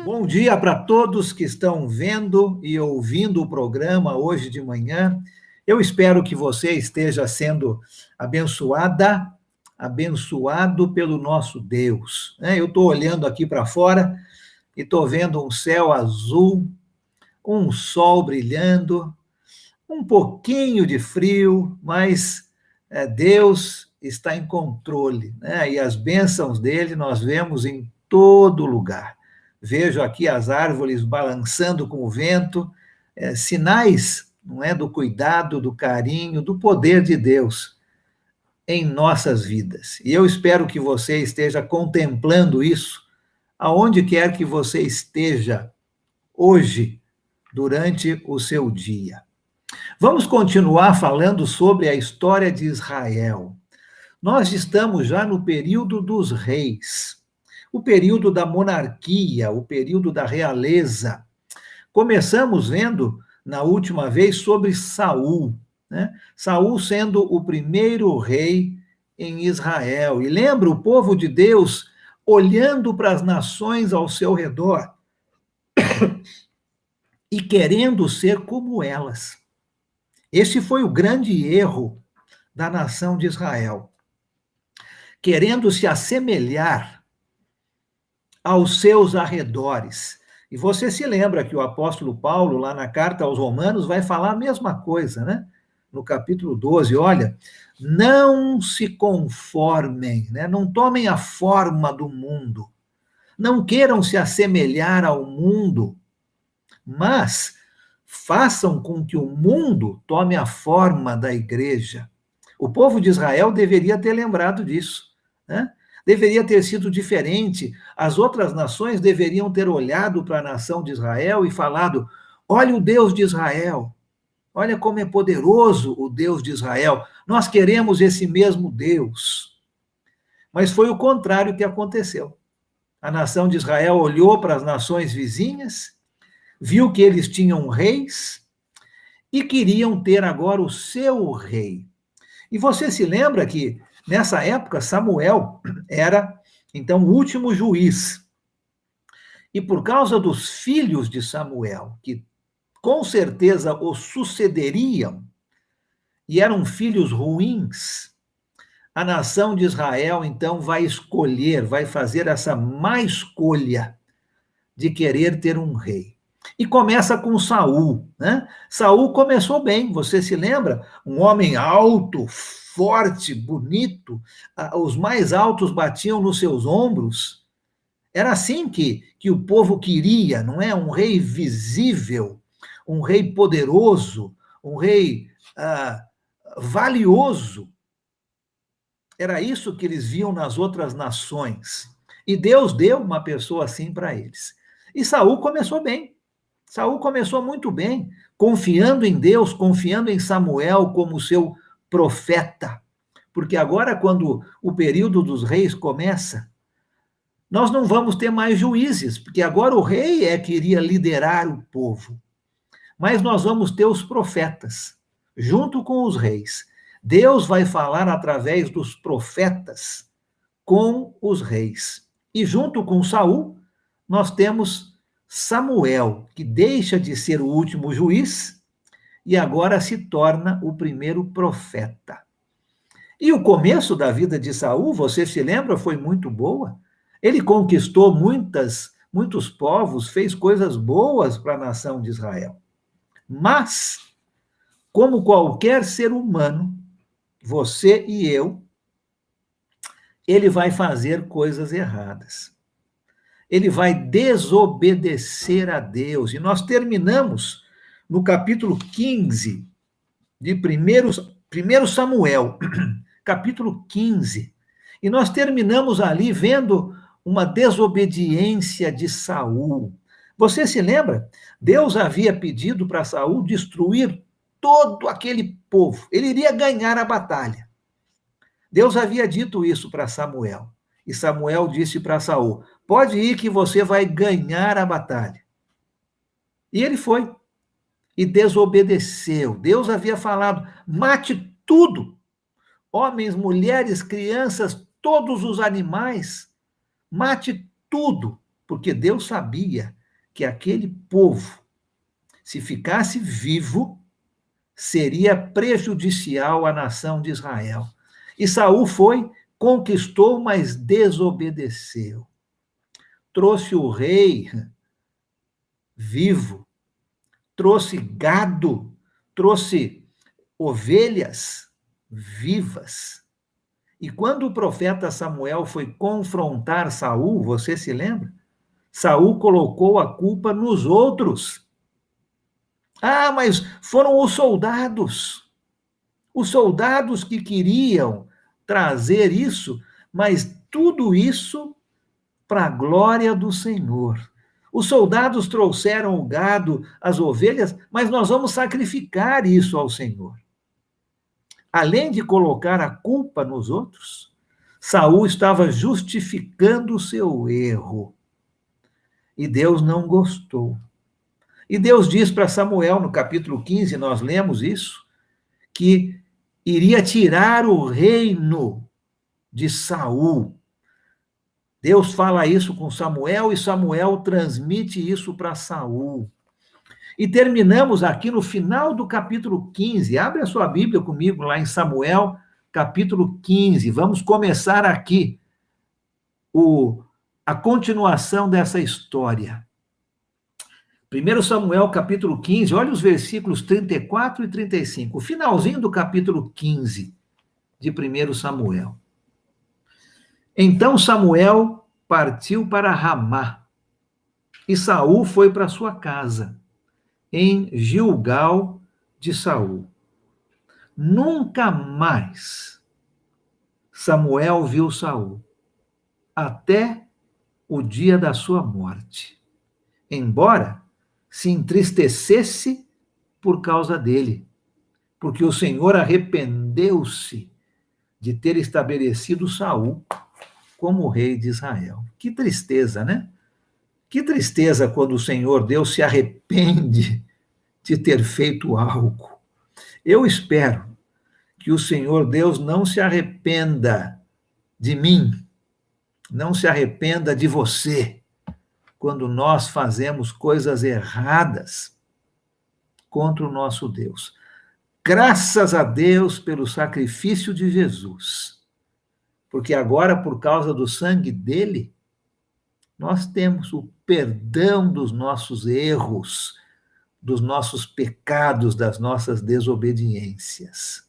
Bom dia para todos que estão vendo e ouvindo o programa hoje de manhã. Eu espero que você esteja sendo abençoado pelo nosso Deus. Eu estou olhando aqui para fora e estou vendo um céu azul, um sol brilhando, um pouquinho de frio, mas Deus está em controle, né? E as bênçãos dele nós vemos em todo lugar. Vejo aqui as árvores balançando com o vento, sinais, não é, do cuidado, do carinho, do poder de Deus em nossas vidas. E eu espero que você esteja contemplando isso aonde quer que você esteja hoje, durante o seu dia. Vamos continuar falando sobre a história de Israel. Nós estamos já no período dos reis, o período da monarquia, o período da realeza. Começamos vendo na última vez sobre Saul, né? Saul sendo o primeiro rei em Israel. E lembra o povo de Deus olhando para as nações ao seu redor e querendo ser como elas. Esse foi o grande erro da nação de Israel, querendo se assemelhar aos seus arredores. E você se lembra que o apóstolo Paulo, lá na carta aos Romanos, vai falar a mesma coisa, né? No capítulo 12, olha, não se conformem, né? Não tomem a forma do mundo, não queiram se assemelhar ao mundo, mas façam com que o mundo tome a forma da igreja. O povo de Israel deveria ter lembrado disso, né? Deveria ter sido diferente. As outras nações deveriam ter olhado para a nação de Israel e falado: olha o Deus de Israel, olha como é poderoso o Deus de Israel, nós queremos esse mesmo Deus. Mas foi o contrário que aconteceu. A nação de Israel olhou para as nações vizinhas, viu que eles tinham reis e queriam ter agora o seu rei. E você se lembra que, nessa época, Samuel era, então, o último juiz. E por causa dos filhos de Samuel, que com certeza o sucederiam, e eram filhos ruins, a nação de Israel, então, vai escolher, vai fazer essa má escolha de querer ter um rei. E começa com Saul, né? Saul começou bem, você se lembra? Um homem alto, forte, bonito, os mais altos batiam nos seus ombros. Era assim que o povo queria, não é? Um rei visível, um rei poderoso, um rei valioso. Era isso que eles viam nas outras nações. E Deus deu uma pessoa assim para eles. E Saul começou bem. Saul começou muito bem, confiando em Deus, confiando em Samuel como seu profeta. Porque agora, quando o período dos reis começa, nós não vamos ter mais juízes, porque agora o rei é que iria liderar o povo. Mas nós vamos ter os profetas, junto com os reis. Deus vai falar através dos profetas com os reis. E junto com Saul, nós temos Samuel, que deixa de ser o último juiz e agora se torna o primeiro profeta. E o começo da vida de Saul, você se lembra, foi muito boa. Ele conquistou muitos povos, fez coisas boas para a nação de Israel. Mas, como qualquer ser humano, você e eu, ele vai fazer coisas erradas. Ele vai desobedecer a Deus. E nós terminamos no capítulo 15 de 1 Samuel, capítulo 15. E nós terminamos ali vendo uma desobediência de Saul. Você se lembra? Deus havia pedido para Saul destruir todo aquele povo. Ele iria ganhar a batalha. Deus havia dito isso para Samuel. E Samuel disse para Saul: pode ir que você vai ganhar a batalha. E ele foi. E desobedeceu. Deus havia falado: mate tudo. Homens, mulheres, crianças, todos os animais. Mate tudo. porque Deus sabia que aquele povo, se ficasse vivo, seria prejudicial à nação de Israel. E Saul foi, conquistou, mas desobedeceu. Trouxe o rei vivo, trouxe gado, trouxe ovelhas vivas. E quando o profeta Samuel foi confrontar Saul, você se lembra? Saul colocou a culpa nos outros. Ah, mas foram os soldados que queriam trazer isso, mas tudo isso para a glória do Senhor. Os soldados trouxeram o gado, as ovelhas, mas nós vamos sacrificar isso ao Senhor. Além de colocar a culpa nos outros, Saul estava justificando o seu erro. E Deus não gostou. E Deus diz para Samuel, no capítulo 15, nós lemos isso, que iria tirar o reino de Saul. Deus fala isso com Samuel e Samuel transmite isso para Saul. E terminamos aqui no final do capítulo 15. Abre a sua Bíblia comigo lá em Samuel, capítulo 15. Vamos começar aqui a continuação dessa história. 1 Samuel, capítulo 15, olha os versículos 34 e 35. O finalzinho do capítulo 15 de 1 Samuel. Então Samuel partiu para Ramá, e Saul foi para sua casa, em Gilgal de Saul. Nunca mais Samuel viu Saul, até o dia da sua morte, embora se entristecesse por causa dele, porque o Senhor arrependeu-se de ter estabelecido Saul como rei de Israel. Que tristeza, né? Que tristeza quando o Senhor Deus se arrepende de ter feito algo. Eu espero que o Senhor Deus não se arrependa de mim, não se arrependa de você, quando nós fazemos coisas erradas contra o nosso Deus. Graças a Deus pelo sacrifício de Jesus, porque agora, por causa do sangue dele, nós temos o perdão dos nossos erros, dos nossos pecados, das nossas desobediências.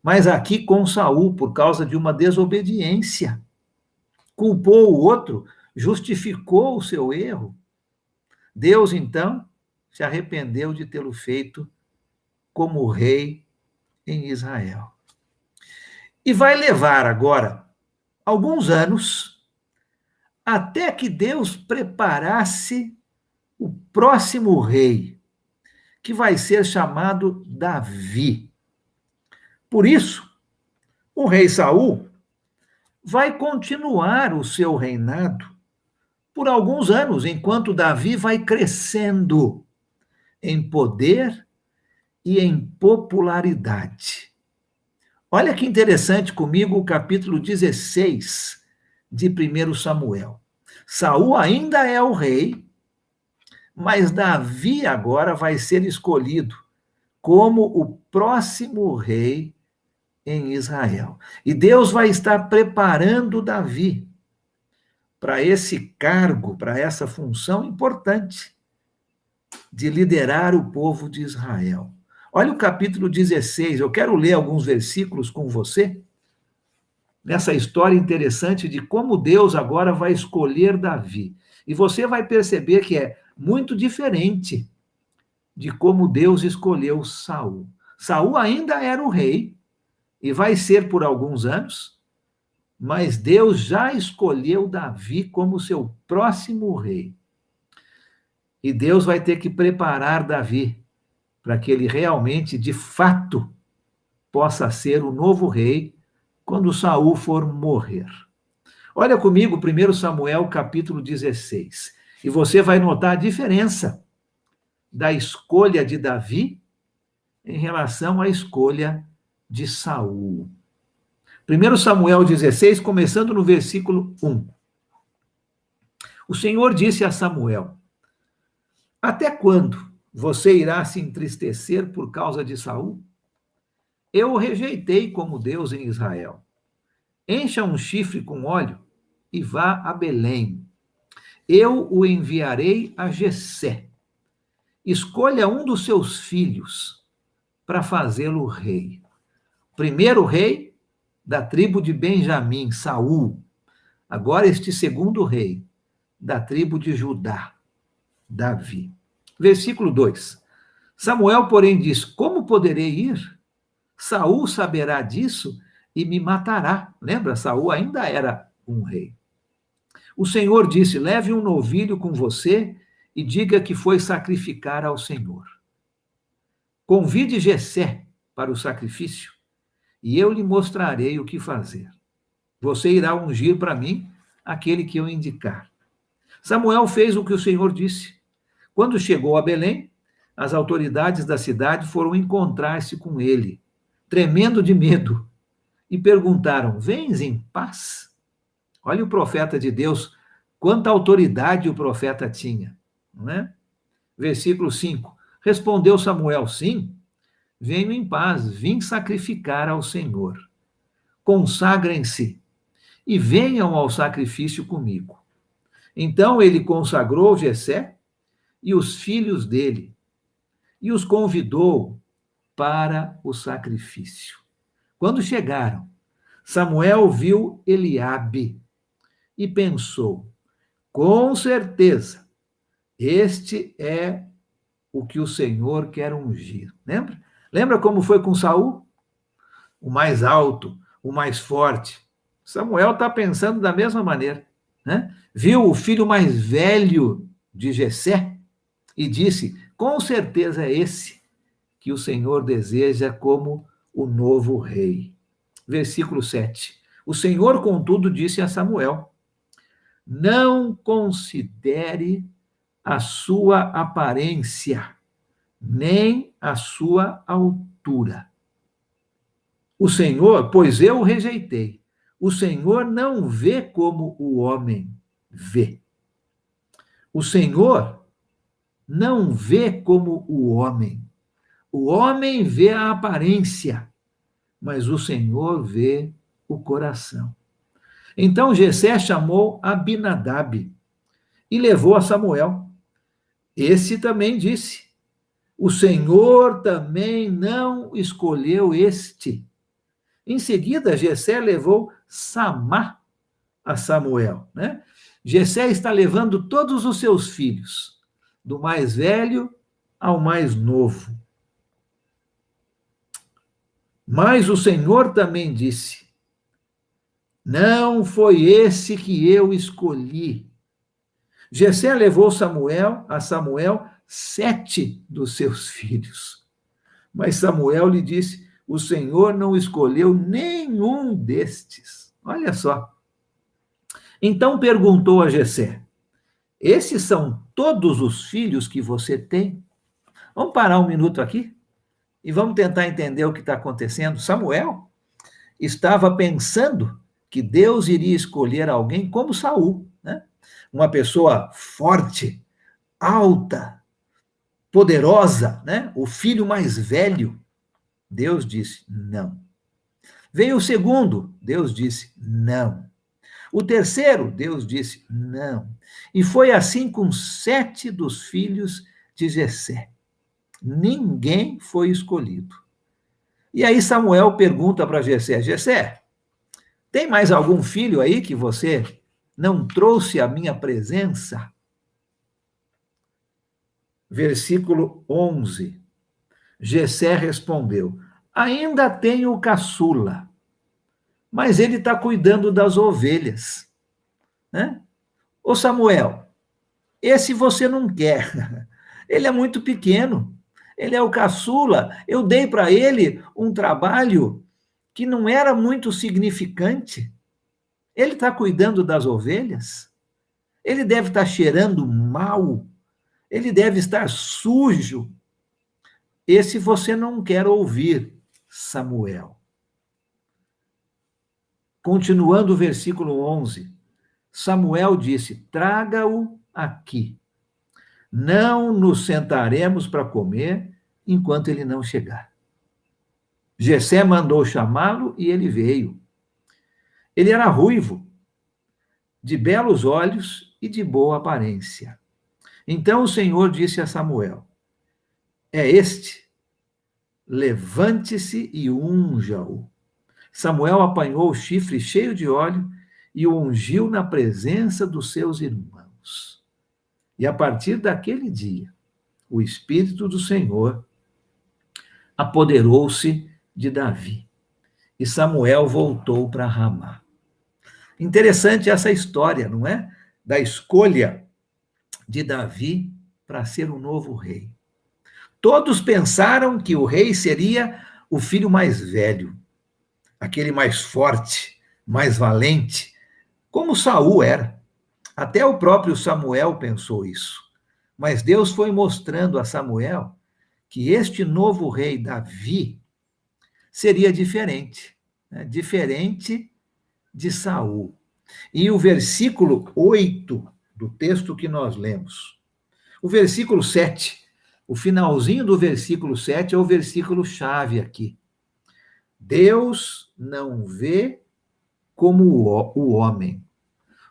Mas aqui com Saul, por causa de uma desobediência, culpou o outro, justificou o seu erro. Deus, então, se arrependeu de tê-lo feito como rei em Israel. E vai levar agora alguns anos até que Deus preparasse o próximo rei, que vai ser chamado Davi. Por isso, o rei Saul vai continuar o seu reinado por alguns anos, enquanto Davi vai crescendo em poder e em popularidade. Olha que interessante comigo o capítulo 16 de 1 Samuel. Saul ainda é o rei, mas Davi agora vai ser escolhido como o próximo rei em Israel. E Deus vai estar preparando Davi para esse cargo, para essa função importante de liderar o povo de Israel. Olha o capítulo 16, eu quero ler alguns versículos com você, nessa história interessante de como Deus agora vai escolher Davi. E você vai perceber que é muito diferente de como Deus escolheu Saul. Saul ainda era o rei, e vai ser por alguns anos, mas Deus já escolheu Davi como seu próximo rei. E Deus vai ter que preparar Davi para que ele realmente, de fato, possa ser o novo rei quando Saul for morrer. Olha comigo 1 Samuel, capítulo 16. E você vai notar a diferença da escolha de Davi em relação à escolha de Saul. 1 Samuel 16, começando no versículo 1. O Senhor disse a Samuel: até quando você irá se entristecer por causa de Saul? Eu o rejeitei como Deus em Israel. Encha um chifre com óleo e vá a Belém. Eu o enviarei a Jessé. Escolha um dos seus filhos para fazê-lo rei. Primeiro rei da tribo de Benjamim, Saul. Agora este segundo rei da tribo de Judá, Davi. Versículo 2. Samuel, porém, diz: como poderei ir? Saul saberá disso e me matará. Lembra? Saul ainda era um rei. O Senhor disse: leve um novilho com você e diga que foi sacrificar ao Senhor. Convide Jessé para o sacrifício e eu lhe mostrarei o que fazer. Você irá ungir para mim aquele que eu indicar. Samuel fez o que o Senhor disse. Quando chegou a Belém, as autoridades da cidade foram encontrar-se com ele, tremendo de medo, e perguntaram: vens em paz? Olha o profeta de Deus, quanta autoridade o profeta tinha, não é? Versículo 5. Respondeu Samuel: sim, venho em paz, vim sacrificar ao Senhor. Consagrem-se e venham ao sacrifício comigo. Então ele consagrou Jessé e os filhos dele e os convidou para o sacrifício. Quando chegaram, Samuel viu Eliabe e pensou: com certeza, este é o que o Senhor quer ungir. Lembra? Lembra como foi com Saul? O mais alto, o mais forte. Samuel está pensando da mesma maneira, né? Viu o filho mais velho de Jessé e disse: com certeza é esse que o Senhor deseja como o novo rei. Versículo 7. O Senhor, contudo, disse a Samuel: não considere a sua aparência, nem a sua altura. O Senhor, pois eu o rejeitei. O Senhor não vê como o homem vê. O Senhor não vê como o homem. O homem vê a aparência, mas o Senhor vê o coração. Então Jessé chamou Abinadab e levou a Samuel. Esse também disse: o Senhor também não escolheu este. Em seguida, Jessé levou Samá a Samuel, né? Jessé está levando todos os seus filhos, do mais velho ao mais novo. Mas o Senhor também disse: não foi esse que eu escolhi. Jessé levou a Samuel 7 dos seus filhos. Mas Samuel lhe disse: o Senhor não escolheu nenhum destes. Olha só. Então perguntou a Jessé: esses são todos os filhos que você tem? Vamos parar um minuto aqui e vamos tentar entender o que está acontecendo. Samuel estava pensando que Deus iria escolher alguém como Saul, né? Uma pessoa forte, alta, poderosa, né? O filho mais velho. Deus disse: não. Veio o segundo, Deus disse: não. O terceiro, Deus disse: não. E foi assim com 7 dos filhos de Jessé. Ninguém foi escolhido. E aí Samuel pergunta para Jessé: Jessé, tem mais algum filho aí que você não trouxe à minha presença? Versículo 11. Jessé respondeu: ainda tenho o caçula, mas ele está cuidando das ovelhas, né? Ô Samuel, esse você não quer, ele é muito pequeno, ele é o caçula, eu dei para ele um trabalho que não era muito significante. Ele está cuidando das ovelhas, ele deve estar cheirando mal, ele deve estar sujo. Esse você não quer ouvir, Samuel. Continuando o versículo 11, Samuel disse: traga-o aqui. Não nos sentaremos para comer enquanto ele não chegar. Jessé mandou chamá-lo e ele veio. Ele era ruivo, de belos olhos e de boa aparência. Então o Senhor disse a Samuel: é este, levante-se e unja-o. Samuel apanhou o chifre cheio de óleo e o ungiu na presença dos seus irmãos. E a partir daquele dia, o Espírito do Senhor apoderou-se de Davi. E Samuel voltou para Ramá. Interessante essa história, não é? Da escolha de Davi para ser o novo rei. Todos pensaram que o rei seria o filho mais velho, aquele mais forte, mais valente, como Saul era. Até o próprio Samuel pensou isso. Mas Deus foi mostrando a Samuel que este novo rei, Davi, seria diferente, né? Diferente de Saul. E o versículo 8 do texto que nós lemos, o versículo 7, o finalzinho do versículo 7 é o versículo chave aqui. Deus não vê como o homem.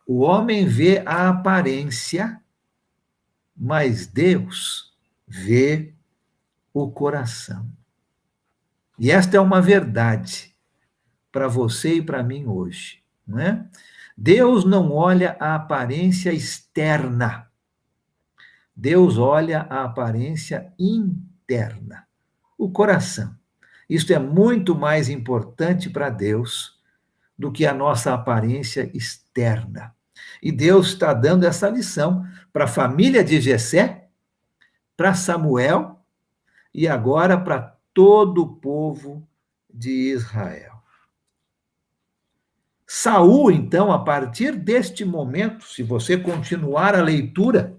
O homem vê a aparência, mas Deus vê o coração. E esta é uma verdade para você e para mim hoje, não é? Deus não olha a aparência externa. Deus olha a aparência interna, o coração. Isto é muito mais importante para Deus do que a nossa aparência externa. E Deus está dando essa lição para a família de Jessé, para Samuel e agora para todo o povo de Israel. Saul, então, a partir deste momento, se você continuar a leitura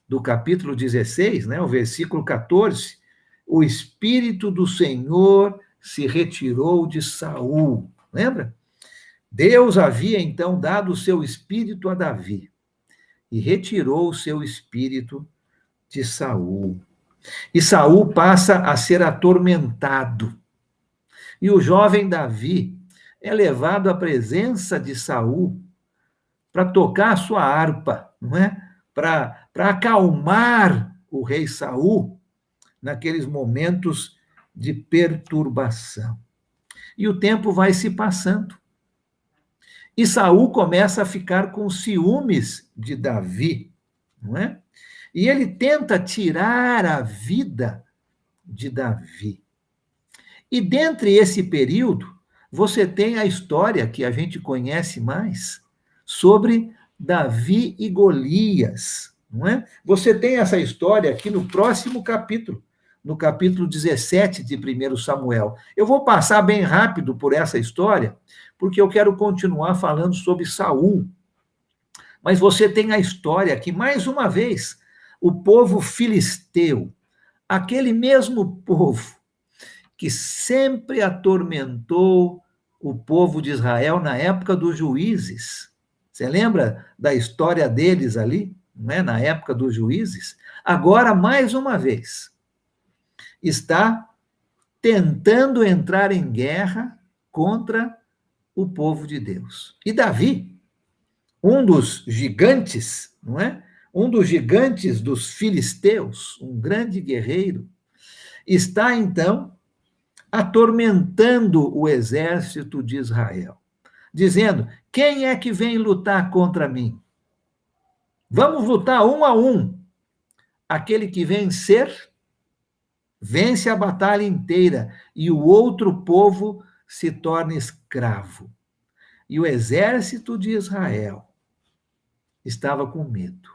do capítulo 16, né, o versículo 14, o Espírito do Senhor se retirou de Saul. Lembra? Deus havia então dado o seu espírito a Davi e retirou o seu espírito de Saul. E Saul passa a ser atormentado. E o jovem Davi é levado à presença de Saul para tocar a sua harpa, não é? Para acalmar o rei Saul naqueles momentos de perturbação. E o tempo vai se passando. E Saul começa a ficar com ciúmes de Davi, não é? E ele tenta tirar a vida de Davi. E dentre esse período, você tem a história que a gente conhece mais sobre Davi e Golias, não é? Você tem essa história aqui no próximo capítulo, no capítulo 17 de 1 Samuel. Eu vou passar bem rápido por essa história, porque eu quero continuar falando sobre Saul. Mas você tem a história que, mais uma vez, o povo filisteu, aquele mesmo povo que sempre atormentou o povo de Israel na época dos juízes. Você lembra da história deles ali, não é? Na época dos juízes? Agora, mais uma vez, está tentando entrar em guerra contra o povo de Deus. E Davi, um dos gigantes, não é? Um dos gigantes dos filisteus, um grande guerreiro, está então atormentando o exército de Israel, dizendo: quem é que vem lutar contra mim? Vamos lutar um a um. Aquele que vencer, vence a batalha inteira, e o outro povo se torna escravo. E o exército de Israel estava com medo.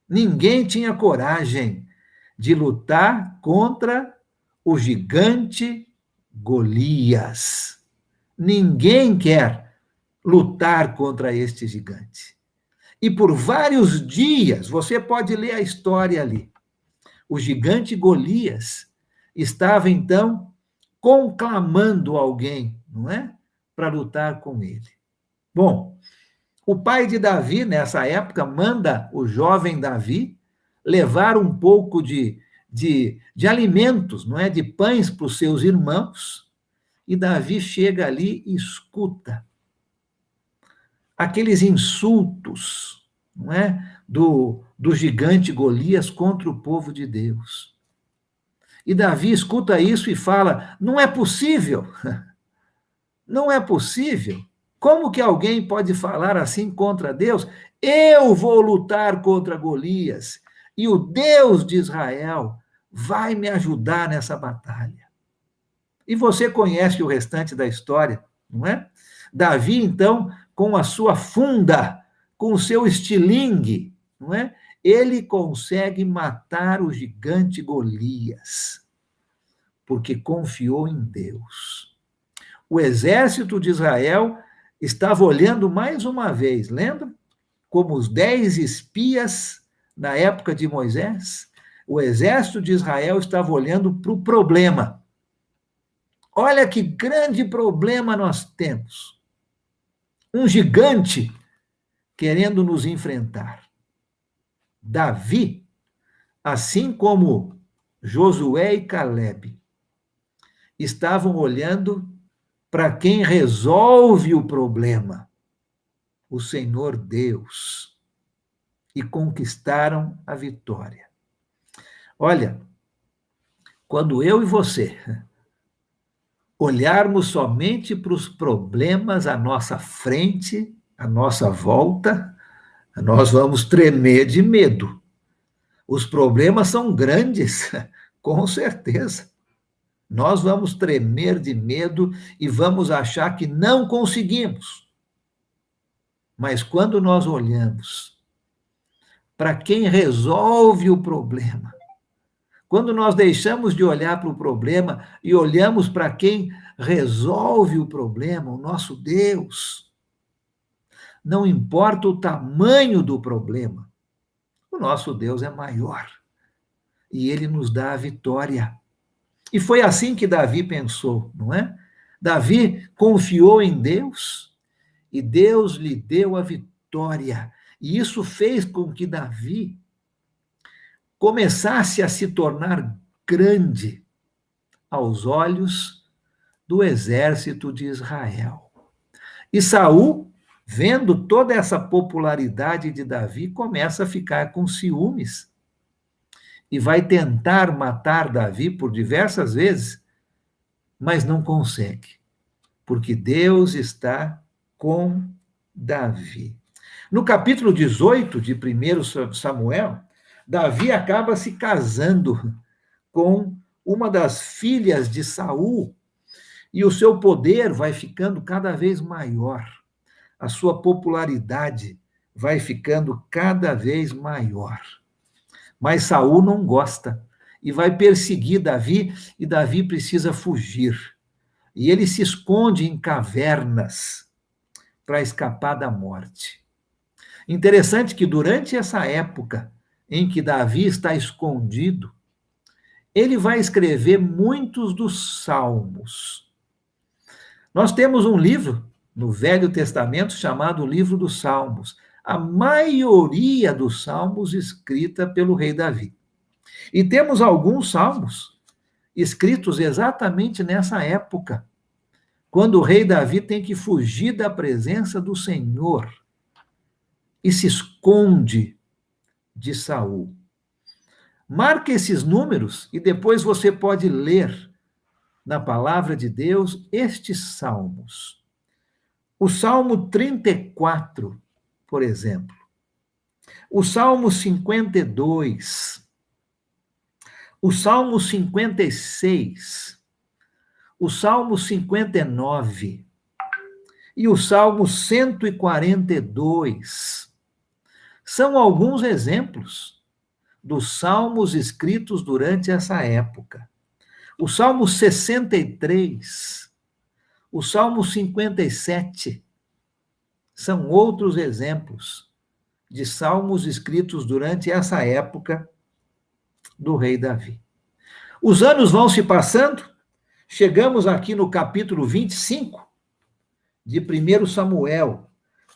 Ninguém tinha coragem de lutar contra o gigante Golias. Ninguém quer lutar contra este gigante. E por vários dias, você pode ler a história ali. O gigante Golias estava então conclamando alguém, não é? Para lutar com ele. Bom, O pai de Davi, nessa época, manda o jovem Davi levar um pouco de alimentos, não é? De pães para os seus irmãos. E Davi chega ali e escuta aqueles insultos, não é? Do gigante Golias contra o povo de Deus. E Davi escuta isso e fala: não é possível, não é possível. Como que alguém pode falar assim contra Deus? Eu vou lutar contra Golias e o Deus de Israel vai me ajudar nessa batalha. E você conhece o restante da história, não é? Davi, então, com a sua funda, com o seu estilingue, não é? Ele consegue matar o gigante Golias, porque confiou em Deus. O exército de Israel estava olhando mais uma vez, lembra? Como os 10 espias na época de Moisés, o exército de Israel estava olhando para o problema. Olha que grande problema nós temos. Um gigante querendo nos enfrentar. Davi, assim como Josué e Caleb, estavam olhando para quem resolve o problema, o Senhor Deus, e conquistaram a vitória. Olha, quando eu e você olharmos somente para os problemas à nossa frente, à nossa volta, nós vamos tremer de medo. Os problemas são grandes, com certeza. Nós vamos tremer de medo e vamos achar que não conseguimos. Mas quando nós olhamos para quem resolve o problema, quando nós deixamos de olhar para o problema e olhamos para quem resolve o problema, o nosso Deus, não importa o tamanho do problema, o nosso Deus é maior e ele nos dá a vitória. E foi assim que Davi pensou, não é? Davi confiou em Deus e Deus lhe deu a vitória. E isso fez com que Davi começasse a se tornar grande aos olhos do exército de Israel. E Saul, vendo toda essa popularidade de Davi, começa a ficar com ciúmes e vai tentar matar Davi por diversas vezes, mas não consegue, porque Deus está com Davi. No capítulo 18 de 1 Samuel, Davi acaba se casando com uma das filhas de Saul, e o seu poder vai ficando cada vez maior. A sua popularidade vai ficando cada vez maior. Mas Saul não gosta e vai perseguir Davi, e Davi precisa fugir. E ele se esconde em cavernas para escapar da morte. Interessante que durante essa época em que Davi está escondido, ele vai escrever muitos dos salmos. Nós temos um livro no Velho Testamento chamado Livro dos Salmos. A maioria dos salmos escrita pelo rei Davi. E temos alguns salmos escritos exatamente nessa época, quando o rei Davi tem que fugir da presença do Senhor e se esconde de Saul. Marque esses números e depois você pode ler na palavra de Deus estes salmos. O Salmo 34, por exemplo. O Salmo 52. O Salmo 56. O Salmo 59. E o Salmo 142. São alguns exemplos dos salmos escritos durante essa época. O Salmo 63, o Salmo 57, são outros exemplos de salmos escritos durante essa época do rei Davi. Os anos vão se passando, chegamos aqui no capítulo 25 de 1 Samuel,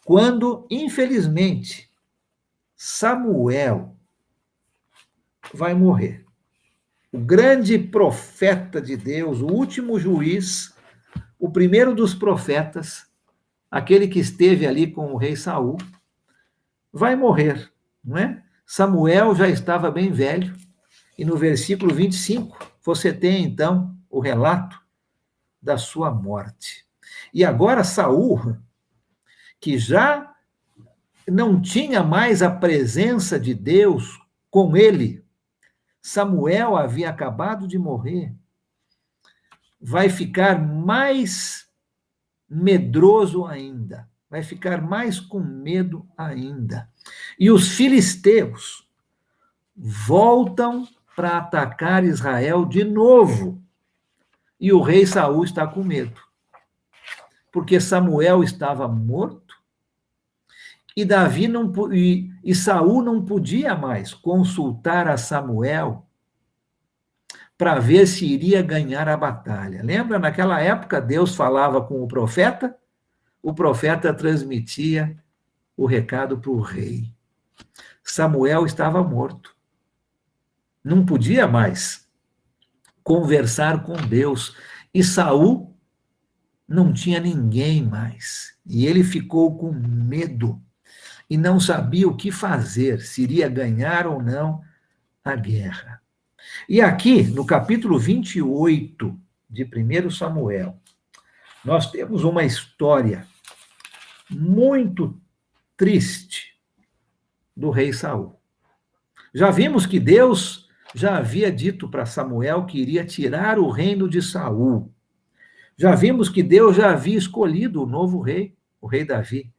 quando, infelizmente, Samuel vai morrer. O grande profeta de Deus, o último juiz, o primeiro dos profetas, aquele que esteve ali com o rei Saul, vai morrer, não é? Samuel já estava bem velho, e no versículo 25, você tem então o relato da sua morte. E agora Saul, que já não tinha mais a presença de Deus com ele, Samuel havia acabado de morrer, vai ficar mais medroso ainda, vai ficar mais com medo ainda. E os filisteus voltam para atacar Israel de novo. E o rei Saul está com medo, porque Samuel estava morto e Davi não e Saul não podia mais consultar a Samuel para ver se iria ganhar a batalha. Lembra, naquela época Deus falava com o profeta transmitia o recado para o rei. Samuel estava morto. Não podia mais conversar com Deus. E Saul não tinha ninguém mais. E ele ficou com medo e não sabia o que fazer, se iria ganhar ou não a guerra. E aqui, no capítulo 28 de 1 Samuel, nós temos uma história muito triste do rei Saul. Já vimos que Deus já havia dito para Samuel que iria tirar o reino de Saul. Já vimos que Deus já havia escolhido o novo rei, o rei Davi.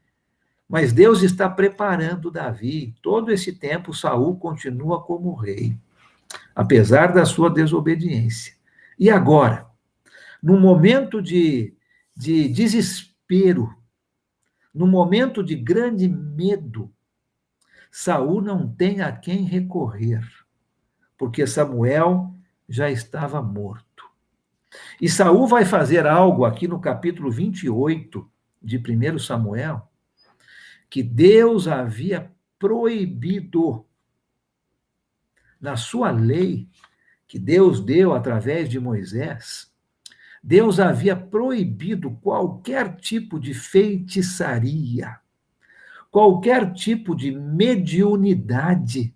Mas Deus está preparando Davi. Todo esse tempo, Saul continua como rei, apesar da sua desobediência. E agora, num momento de desespero, num momento de grande medo, Saul não tem a quem recorrer, porque Samuel já estava morto. E Saul vai fazer algo aqui no capítulo 28 de 1 Samuel, que Deus havia proibido na sua lei, que Deus deu através de Moisés. Deus havia proibido qualquer tipo de feitiçaria, qualquer tipo de mediunidade,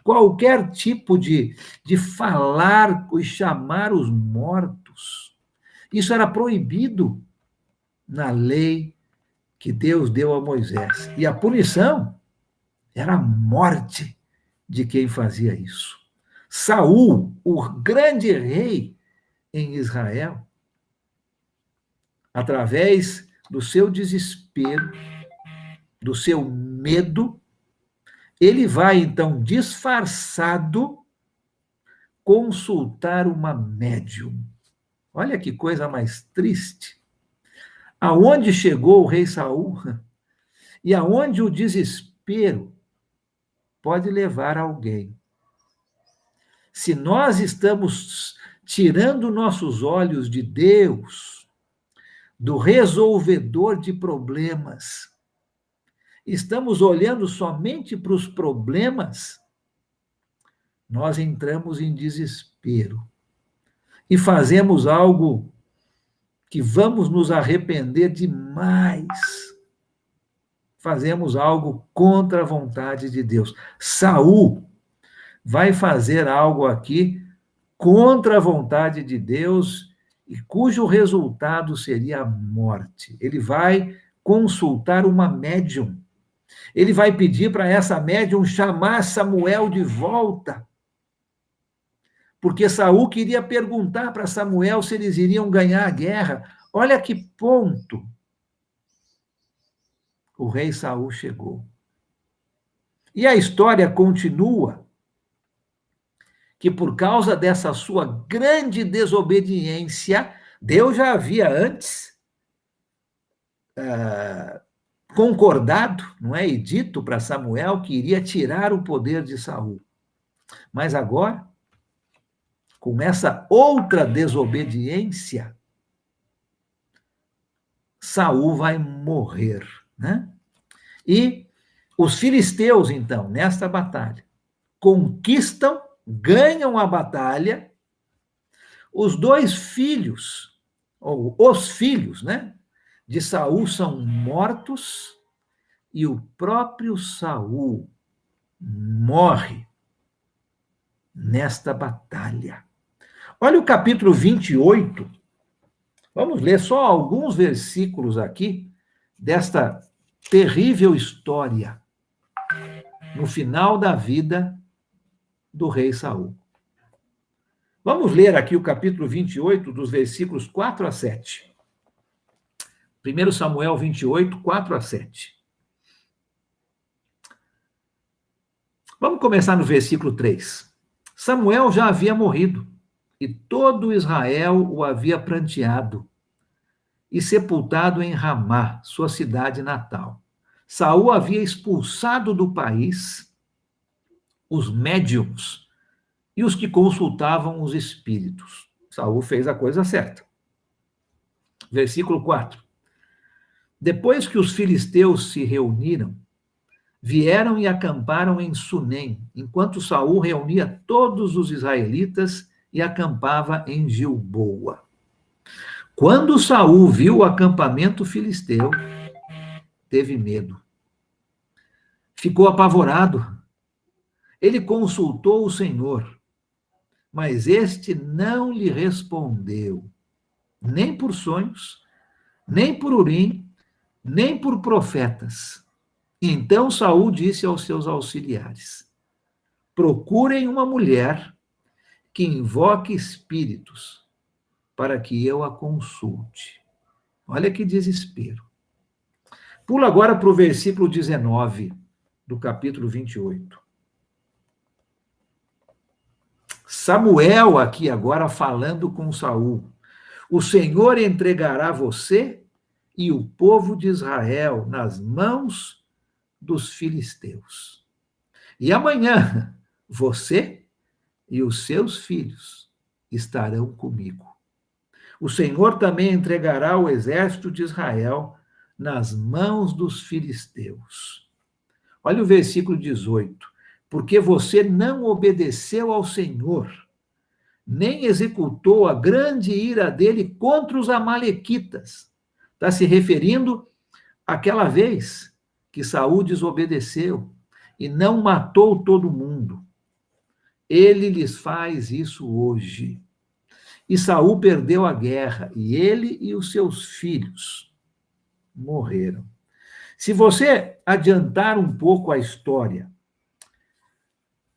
qualquer tipo de falar e chamar os mortos. Isso era proibido na lei que Deus deu a Moisés. E a punição era a morte de quem fazia isso. Saul, o grande rei em Israel, através do seu desespero, do seu medo, ele vai então disfarçado consultar uma médium. Olha que coisa mais triste. Aonde chegou o rei Saul e aonde o desespero pode levar alguém. Se nós estamos tirando nossos olhos de Deus, do resolvedor de problemas, estamos olhando somente para os problemas, nós entramos em desespero e fazemos algo que vamos nos arrepender demais. Fazemos algo contra a vontade de Deus. Saul vai fazer algo aqui contra a vontade de Deus e cujo resultado seria a morte. Ele vai consultar uma médium. Ele vai pedir para essa médium chamar Samuel de volta. Porque Saul queria perguntar para Samuel se eles iriam ganhar a guerra. Olha que ponto o rei Saul chegou. E a história continua que por causa dessa sua grande desobediência, Deus já havia antes concordado, não é, e dito para Samuel que iria tirar o poder de Saul. Mas agora, com essa outra desobediência, Saul vai morrer, né? E os filisteus, então, nesta batalha, conquistam, ganham a batalha. Os dois filhos, ou os filhos, né, de Saul são mortos e o próprio Saul morre nesta batalha. Olha o capítulo 28. Vamos ler só alguns versículos aqui desta terrível história no final da vida do rei Saul. Vamos ler aqui o capítulo 28, dos versículos 4 a 7. 1 Samuel 28, 4 a 7. Vamos começar no versículo 3. Samuel já havia morrido, e todo Israel o havia pranteado e sepultado em Ramá, sua cidade natal. Saul havia expulsado do país os médiuns e os que consultavam os espíritos. Saul fez a coisa certa. Versículo 4. Depois que os filisteus se reuniram, vieram e acamparam em Sunem, enquanto Saul reunia todos os israelitas e acampava em Gilboa. Quando Saul viu o acampamento filisteu, teve medo. Ficou apavorado. Ele consultou o Senhor, mas este não lhe respondeu, nem por sonhos, nem por Urim, nem por profetas. Então Saul disse aos seus auxiliares: procurem uma mulher que invoque espíritos, para que eu a consulte. Olha que desespero. Pula agora para o versículo 19 do capítulo 28. Samuel aqui agora falando com Saul. O Senhor entregará você e o povo de Israel nas mãos dos filisteus. E amanhã você e os seus filhos estarão comigo. O Senhor também entregará o exército de Israel nas mãos dos filisteus. Olha o versículo 18. Porque você não obedeceu ao Senhor, nem executou a grande ira dele contra os amalequitas. Está se referindo àquela vez que Saul desobedeceu e não matou todo mundo. Ele lhes faz isso hoje. E Saul perdeu a guerra, e ele e os seus filhos morreram. Se você adiantar um pouco a história,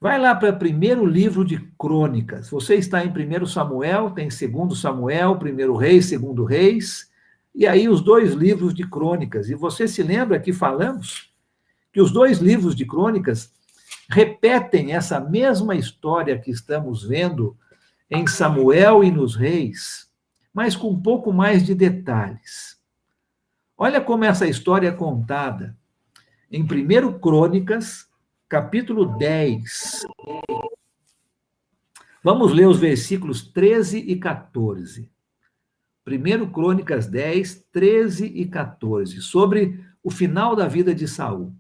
vai lá para o primeiro livro de Crônicas. Você está em 1 Samuel, tem 2 Samuel, 1 Reis, 2 Reis, e aí os dois livros de Crônicas. E você se lembra que falamos que os dois livros de Crônicas repetem essa mesma história que estamos vendo em Samuel e nos Reis, mas com um pouco mais de detalhes. Olha como essa história é contada em 1 Crônicas, capítulo 10. Vamos ler os versículos 13 e 14. 1 Crônicas 10, 13 e 14, sobre o final da vida de Saul.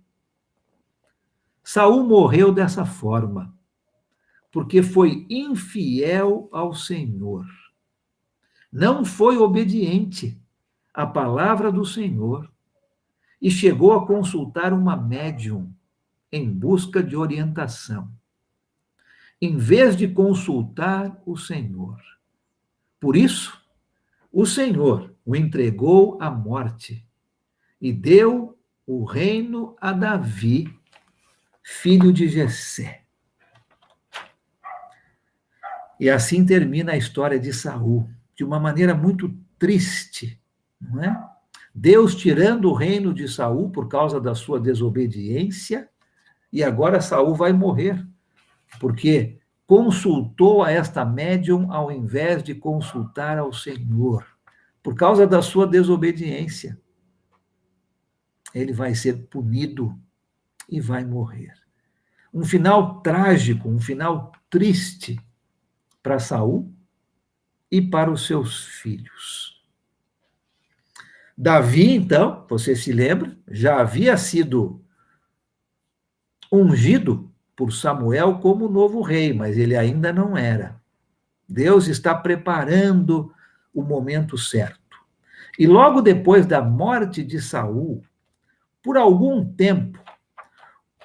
Saul morreu dessa forma, porque foi infiel ao Senhor. Não foi obediente à palavra do Senhor e chegou a consultar uma médium em busca de orientação, em vez de consultar o Senhor. Por isso, o Senhor o entregou à morte e deu o reino a Davi, filho de Jessé. E assim termina a história de Saul, de uma maneira muito triste, não é? Deus tirando o reino de Saul por causa da sua desobediência, e agora Saul vai morrer, porque consultou a esta médium ao invés de consultar ao Senhor, por causa da sua desobediência. Ele vai ser punido e vai morrer. Um final trágico, um final triste para Saul e para os seus filhos. Davi, então, você se lembra, já havia sido ungido por Samuel como novo rei, mas ele ainda não era. Deus está preparando o momento certo. E logo depois da morte de Saul, por algum tempo,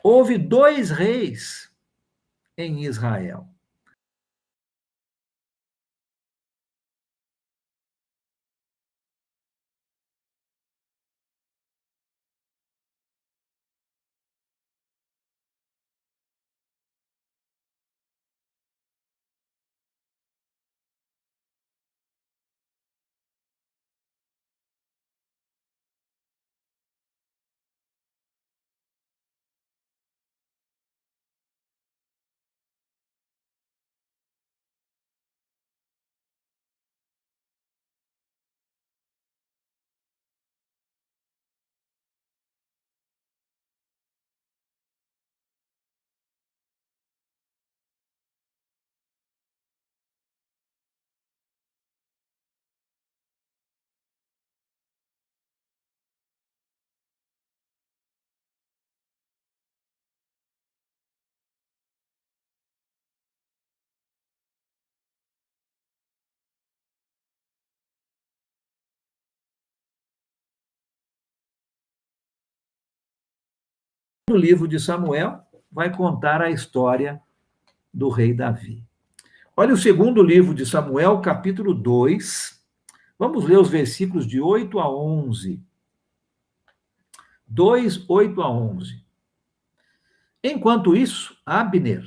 houve dois reis em Israel. No livro de Samuel, vai contar a história do rei Davi. Olha o segundo livro de Samuel, capítulo 2. Vamos ler os versículos de 8 a 11. 2, 8 a 11. Enquanto isso, Abner,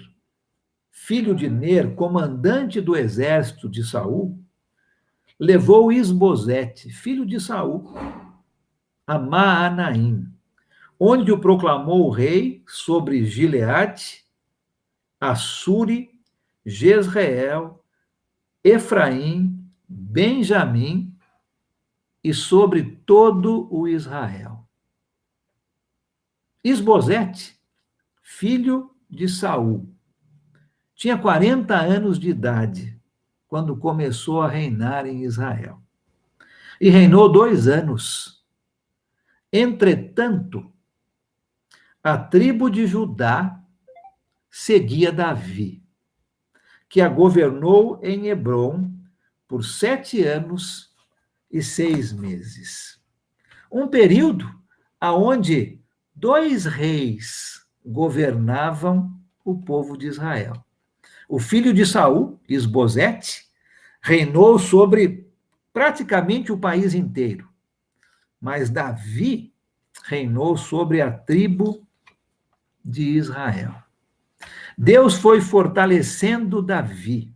filho de Ner, comandante do exército de Saul, levou Isbosete, filho de Saul, a Maanaim, onde o proclamou o rei sobre Gileade, Assuri, Jezreel, Efraim, Benjamim e sobre todo o Israel. Isbosete, filho de Saul, tinha 40 anos de idade quando começou a reinar em Israel. E reinou 2 anos. Entretanto, a tribo de Judá seguia Davi, que a governou em Hebrom por 7 anos e 6 meses. Um período aonde 2 reis governavam o povo de Israel. O filho de Saul, Isbosete, reinou sobre praticamente o país inteiro, mas Davi reinou sobre a tribo de Israel. Deus foi fortalecendo Davi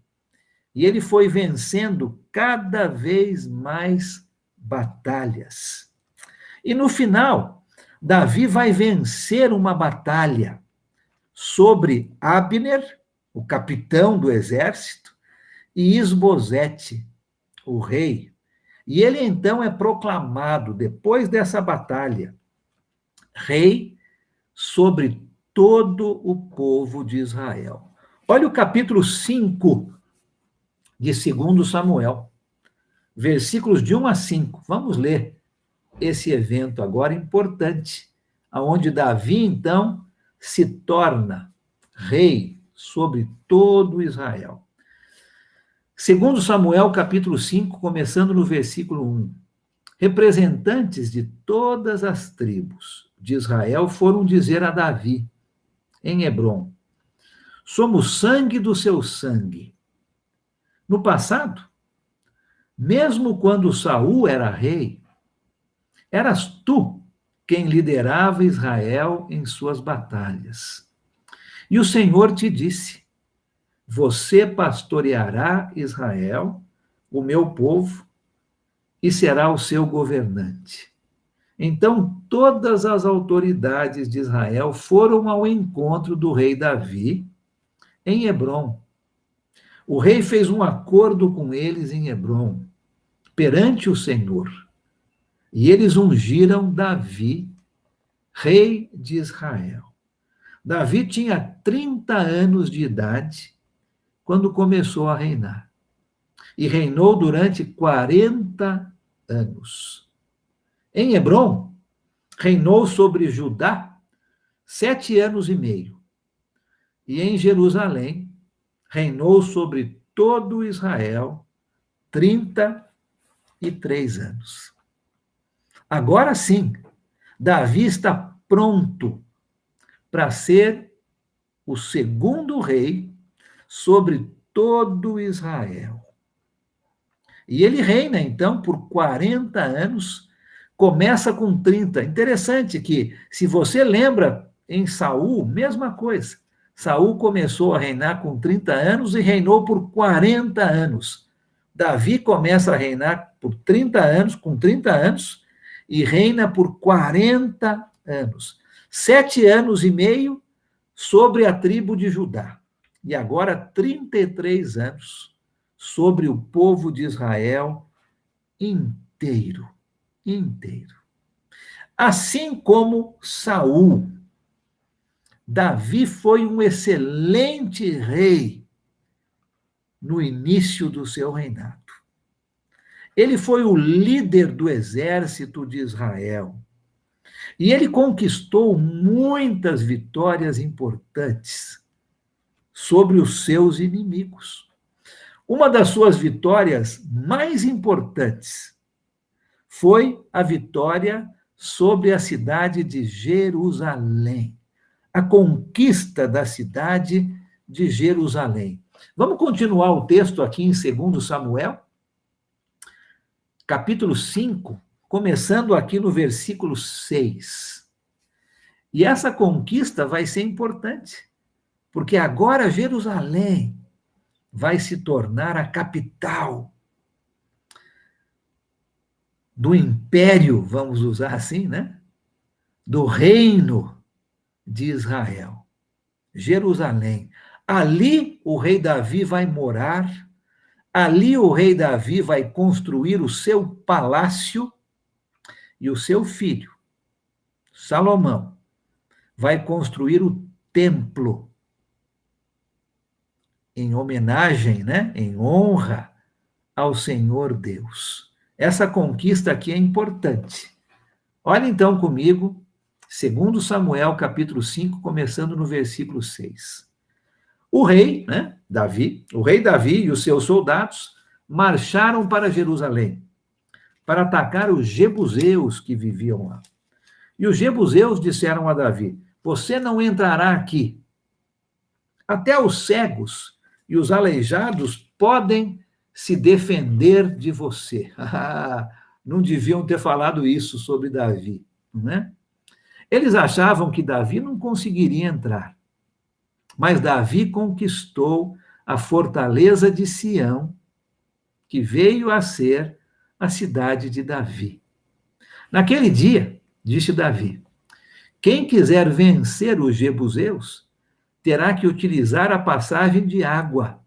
e ele foi vencendo cada vez mais batalhas. E no final, Davi vai vencer uma batalha sobre Abner, o capitão do exército, e Isbosete, o rei. E ele então é proclamado, depois dessa batalha, rei sobre todo o povo de Israel. Olha o capítulo 5 de 2 Samuel, versículos de 1 a 5. Vamos ler esse evento agora importante, aonde Davi, então, se torna rei sobre todo Israel. 2 Samuel, capítulo 5, começando no versículo 1. Representantes de todas as tribos de Israel foram dizer a Davi, em Hebrom: somos sangue do seu sangue. No passado, mesmo quando Saul era rei, eras tu quem liderava Israel em suas batalhas. E o Senhor te disse: você pastoreará Israel, o meu povo, e será o seu governante. Então, todas as autoridades de Israel foram ao encontro do rei Davi em Hebrom. O rei fez um acordo com eles em Hebrom, perante o Senhor. E eles ungiram Davi, rei de Israel. Davi tinha 30 anos de idade quando começou a reinar. E reinou durante 40 anos. Em Hebrom, reinou sobre Judá 7 anos e meio. E em Jerusalém, reinou sobre todo Israel 33 anos. Agora sim, Davi está pronto para ser o segundo rei sobre todo Israel. E ele reina, então, por 40 anos, começa com 30. Interessante que, se você lembra, em Saul, mesma coisa. Saul começou a reinar com 30 anos e reinou por 40 anos. Davi começa a reinar por 30 anos, com 30 anos, e reina por 40 anos. 7 anos e meio sobre a tribo de Judá. E agora 33 anos sobre o povo de Israel inteiro, inteiro. Assim como Saul, Davi foi um excelente rei no início do seu reinado. Ele foi o líder do exército de Israel. E ele conquistou muitas vitórias importantes sobre os seus inimigos. Uma das suas vitórias mais importantes foi a vitória sobre a cidade de Jerusalém, a conquista da cidade de Jerusalém. Vamos continuar o texto aqui em 2 Samuel, capítulo 5, começando aqui no versículo 6. E essa conquista vai ser importante, porque agora Jerusalém vai se tornar a capital do império, vamos usar assim, né? Do reino de Israel. Jerusalém. Ali o rei Davi vai morar, ali o rei Davi vai construir o seu palácio e o seu filho, Salomão, vai construir o templo em homenagem, né? Em honra ao Senhor Deus. Essa conquista aqui é importante. Olha então comigo, 2 Samuel, capítulo 5, começando no versículo 6. O rei, né, Davi, o rei Davi e os seus soldados marcharam para Jerusalém para atacar os jebuseus que viviam lá. E os jebuseus disseram a Davi: você não entrará aqui. Até os cegos e os aleijados podem se defender de você. Não deviam ter falado isso sobre Davi, né? Eles achavam que Davi não conseguiria entrar. Mas Davi conquistou a fortaleza de Sião, que veio a ser a cidade de Davi. Naquele dia, disse Davi, quem quiser vencer os jebuseus terá que utilizar a passagem de água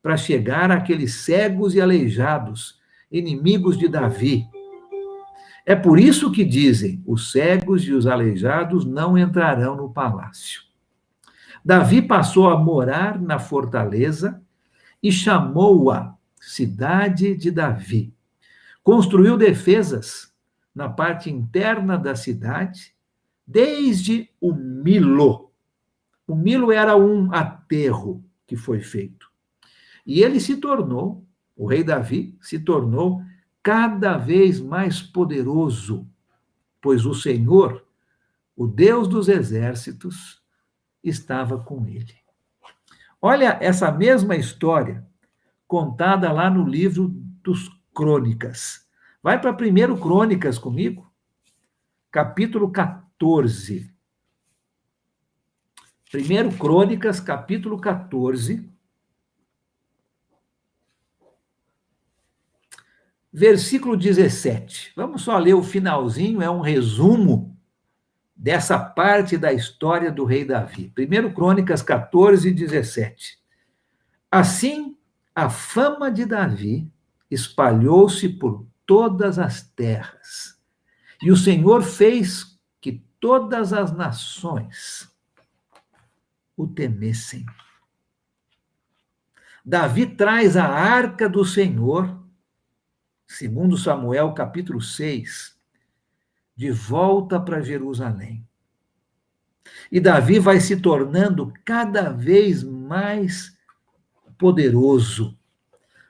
para chegar àqueles cegos e aleijados, inimigos de Davi. É por isso que dizem, os cegos e os aleijados não entrarão no palácio. Davi passou a morar na fortaleza e chamou-a Cidade de Davi. Construiu defesas na parte interna da cidade, desde o Milo. O Milo era um aterro que foi feito. E ele se tornou, o rei Davi se tornou cada vez mais poderoso, pois o Senhor, o Deus dos exércitos, estava com ele. Olha essa mesma história contada lá no livro dos Crônicas. Vai para 1 Crônicas comigo, capítulo 14. 1 Crônicas, capítulo 14, versículo 17. Vamos só ler o finalzinho, é um resumo dessa parte da história do rei Davi. 1 Crônicas 14, 17. Assim, a fama de Davi espalhou-se por todas as terras, e o Senhor fez que todas as nações o temessem. Davi traz a arca do Senhor, segundo Samuel, capítulo 6, de volta para Jerusalém. E Davi vai se tornando cada vez mais poderoso.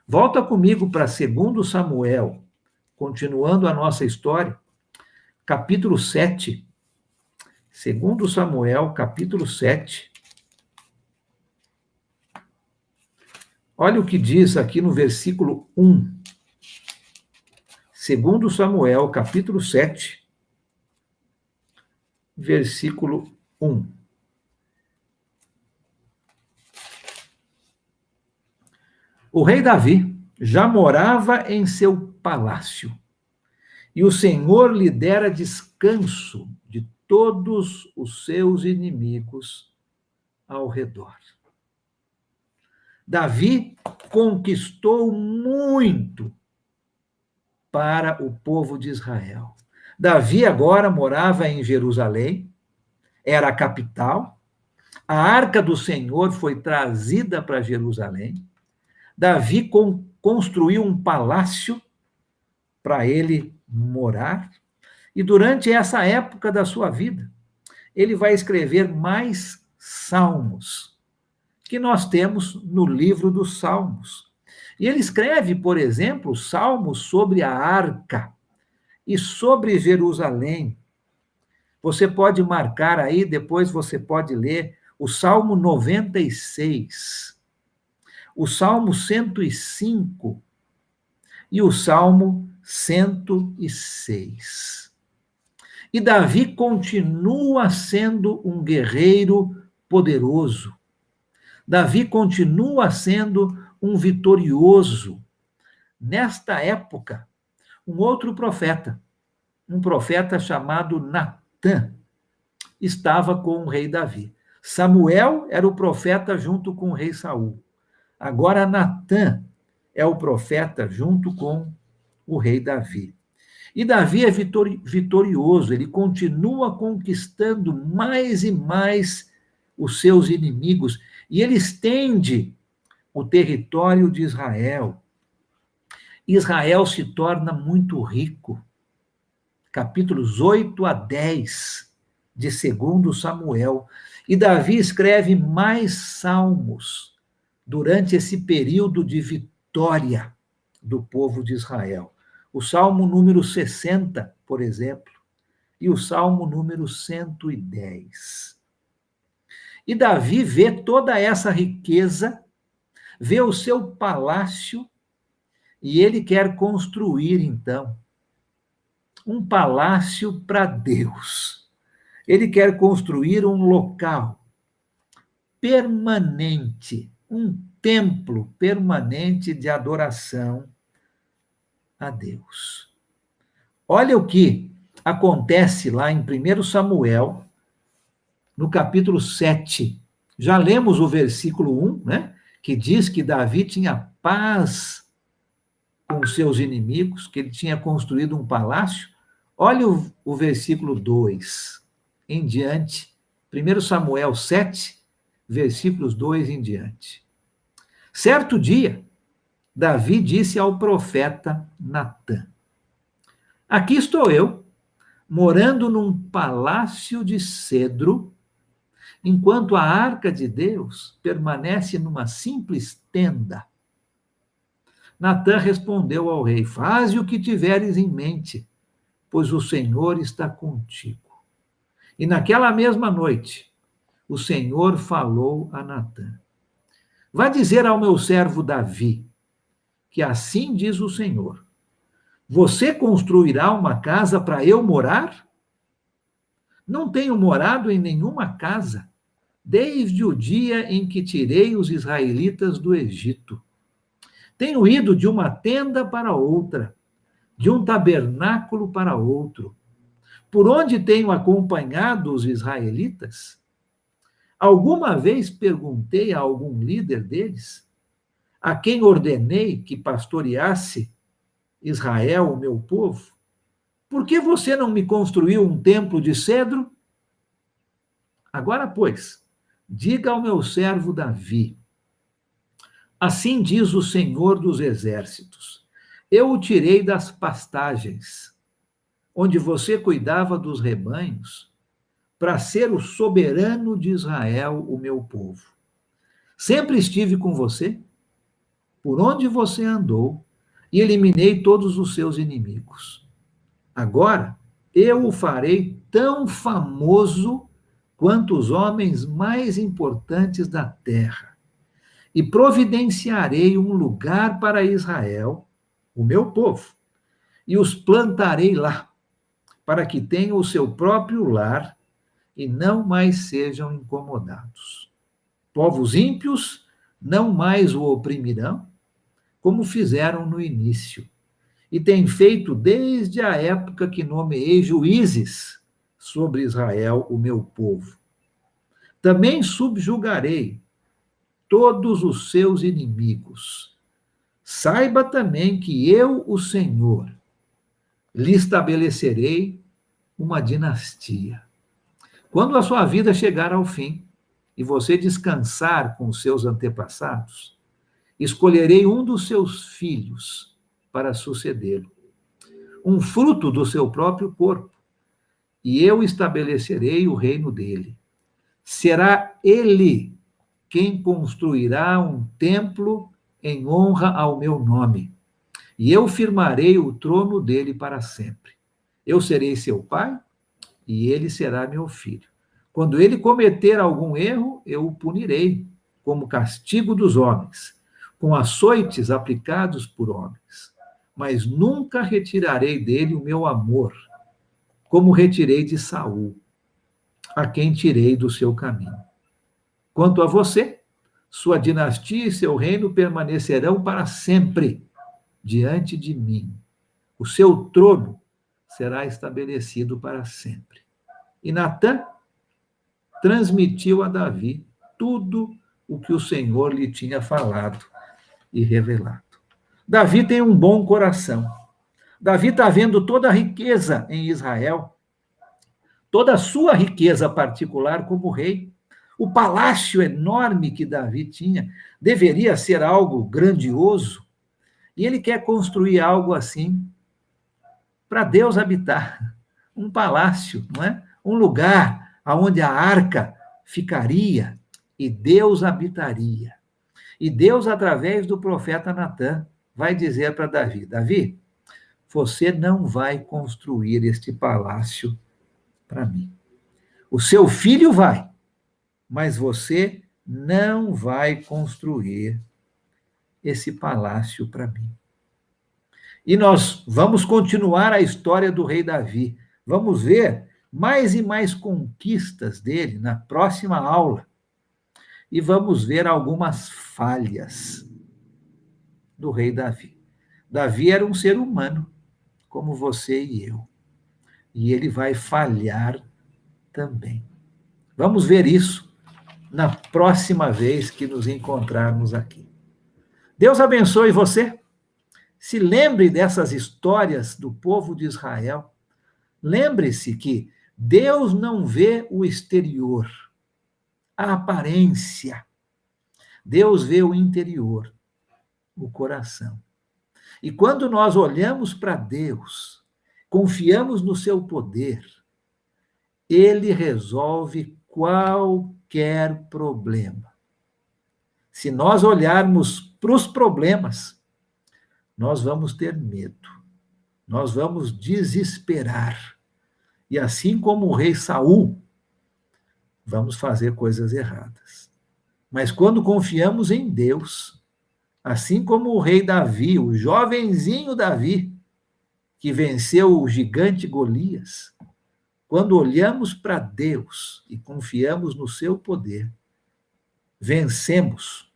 Volta comigo para 2 Samuel, continuando a nossa história, capítulo 7. 2 Samuel, capítulo 7. Olha o que diz aqui no versículo 1. 2 Samuel, capítulo 7, versículo 1. O rei Davi já morava em seu palácio, e o Senhor lhe dera descanso de todos os seus inimigos ao redor. Davi conquistou muito para o povo de Israel. Davi agora morava em Jerusalém, era a capital. A arca do Senhor foi trazida para Jerusalém. Davi construiu um palácio para ele morar. E durante essa época da sua vida, ele vai escrever mais salmos, que nós temos no livro dos Salmos. E ele escreve, por exemplo, salmos sobre a arca e sobre Jerusalém. Você pode marcar aí, depois você pode ler o Salmo 96, o Salmo 105 e o Salmo 106. E Davi continua sendo um guerreiro poderoso. Davi continua sendo um vitorioso. Nesta época, um outro profeta, um profeta chamado Natã, estava com o rei Davi. Samuel era o profeta junto com o rei Saul. Agora Natã é o profeta junto com o rei Davi. E Davi é vitorioso, ele continua conquistando mais e mais os seus inimigos, e ele estende o território de Israel. Israel se torna muito rico. Capítulos 8 a 10 de 2 Samuel. E Davi escreve mais salmos durante esse período de vitória do povo de Israel. O Salmo número 60, por exemplo, e o Salmo número 110. E Davi vê toda essa riqueza, vê o seu palácio, e ele quer construir, então, um palácio para Deus. Ele quer construir um local permanente, um templo permanente de adoração a Deus. Olha o que acontece lá em 1 Samuel, no capítulo 7. Já lemos o versículo 1, né? Que diz que Davi tinha paz com seus inimigos, que ele tinha construído um palácio. Olha o versículo 2 em diante. 1 Samuel 7, versículos 2 em diante. Certo dia, Davi disse ao profeta Natã: aqui estou eu, morando num palácio de cedro, enquanto a arca de Deus permanece numa simples tenda. Natã respondeu ao rei: faze o que tiveres em mente, pois o Senhor está contigo. E naquela mesma noite, o Senhor falou a Natã: vá dizer ao meu servo Davi, que assim diz o Senhor: você construirá uma casa para eu morar? Não tenho morado em nenhuma casa, desde o dia em que tirei os israelitas do Egito. Tenho ido de uma tenda para outra, de um tabernáculo para outro. Por onde tenho acompanhado os israelitas? Alguma vez perguntei a algum líder deles, a quem ordenei que pastoreasse Israel, o meu povo? Por que você não me construiu um templo de cedro? Agora, pois, diga ao meu servo Davi: assim diz o Senhor dos Exércitos: eu o tirei das pastagens, onde você cuidava dos rebanhos, para ser o soberano de Israel, o meu povo. Sempre estive com você, por onde você andou, e eliminei todos os seus inimigos. Agora, eu o farei tão famoso quanto os homens mais importantes da terra, e providenciarei um lugar para Israel, o meu povo, e os plantarei lá, para que tenham o seu próprio lar e não mais sejam incomodados. Povos ímpios não mais o oprimirão, como fizeram no início, e têm feito desde a época que nomeei juízes sobre Israel, o meu povo. Também subjugarei todos os seus inimigos. Saiba também que eu, o Senhor, lhe estabelecerei uma dinastia. Quando a sua vida chegar ao fim e você descansar com os seus antepassados, escolherei um dos seus filhos para sucedê-lo, um fruto do seu próprio corpo, e eu estabelecerei o reino dele. Será ele quem construirá um templo em honra ao meu nome, e eu firmarei o trono dele para sempre. Eu serei seu pai, e ele será meu filho. Quando ele cometer algum erro, eu o punirei, como castigo dos homens, com açoites aplicados por homens. Mas nunca retirarei dele o meu amor, como retirei de Saul, a quem tirei do seu caminho. Quanto a você, sua dinastia e seu reino permanecerão para sempre diante de mim. O seu trono será estabelecido para sempre. E Natã transmitiu a Davi tudo o que o Senhor lhe tinha falado e revelado. Davi tem um bom coração. Davi está vendo toda a riqueza em Israel, toda a sua riqueza particular como rei. O palácio enorme que Davi tinha deveria ser algo grandioso, e ele quer construir algo assim para Deus habitar, um palácio, não é? Um lugar onde a arca ficaria e Deus habitaria. E Deus, através do profeta Natã, vai dizer para Davi: Davi, você não vai construir este palácio para mim. O seu filho vai, mas você não vai construir esse palácio para mim. E nós vamos continuar a história do rei Davi. Vamos ver mais e mais conquistas dele na próxima aula. E vamos ver algumas falhas do rei Davi. Davi era um ser humano, como você e eu. E ele vai falhar também. Vamos ver isso na próxima vez que nos encontrarmos aqui. Deus abençoe você. Se lembre dessas histórias do povo de Israel. Lembre-se que Deus não vê o exterior, a aparência. Deus vê o interior, o coração. E quando nós olhamos para Deus, confiamos no seu poder, ele resolve qualquer problema. Se nós olharmos para os problemas, nós vamos ter medo, nós vamos desesperar. E assim como o rei Saul, vamos fazer coisas erradas. Mas quando confiamos em Deus, assim como o rei Davi, o jovenzinho Davi, que venceu o gigante Golias, quando olhamos para Deus e confiamos no seu poder, vencemos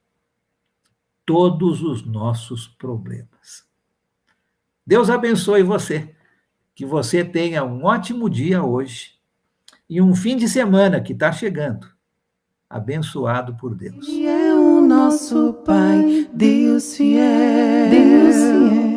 todos os nossos problemas. Deus abençoe você, que você tenha um ótimo dia hoje e um fim de semana que está chegando, abençoado por Deus. Ele é o nosso Pai, Deus fiel. Deus fiel.